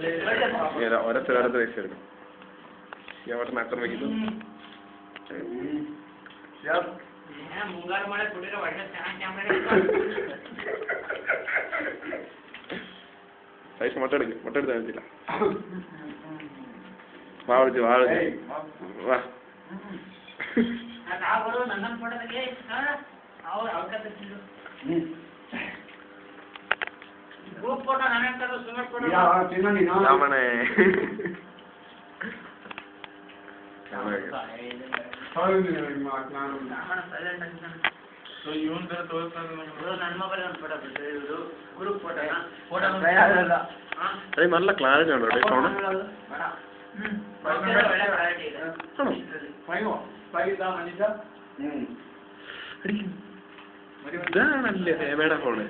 ഓരോരുത്തരോരോരുത്തർ പൈസ എടുക്കും എവിടെ നാക്കർ വയ്ക്കുന്നു പൈസ മുട്ട എടുത്താൽ പറ്റില്ല വാ വിളിച്ചു വാ വാ ರಾಮಣೆ ಅದೇ നല്ല ക്ലാരിറ്റി ഉണ്ടോ ഫോണ് ഇതാണല്ലേ ഹേമയുടെ ഫോണ്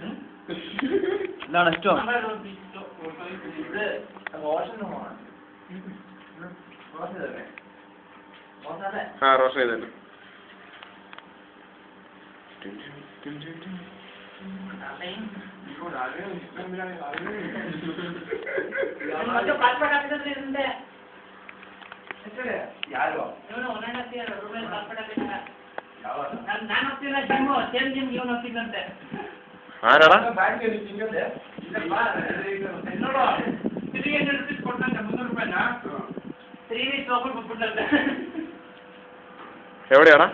ഇതാണ് ഇഷ്ടം ആ റോഷൻ ചെയ്തല്ലോ ആരാടാ എവിടെയാടാ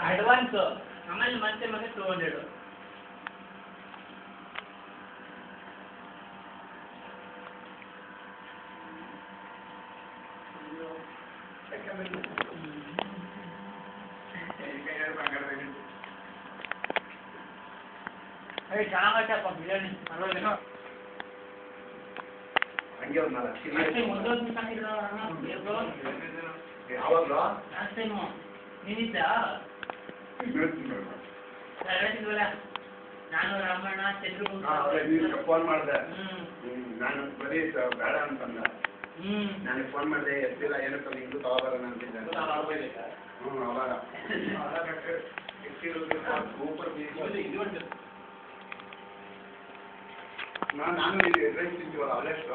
ಅಡ್ವಾನ್ಸ್ ಆಮೇಲೆ ಮತ್ತೆ 200 ಚೆನ್ನಾಗತ್ತಪ್ಪ ಬಿರಿಯಾನಿ ಪರವಾಗಿಲ್ಲ ಹಂಗೆ ನಾನು ರಾಮಣ್ಣ ಫೋನ್ ಮಾಡಿದೆ ನಾನು ಬರೀ ಬೇಡ ಅಂತಂದ ನನಗೆ ಫೋನ್ ಮಾಡಿದೆ ಎತ್ತಿಲ್ಲ ಏನಕ್ಕ ನಿಂದು ತಗೋಬರೋಣ ಅಂತಿದ್ದೆ ಅವಾಗ ಸೂಪರ್ ನಾನು ರೈಸ್ ತಿಂತೀವಲ್ಲ ಅವಳೆಷ್ಟು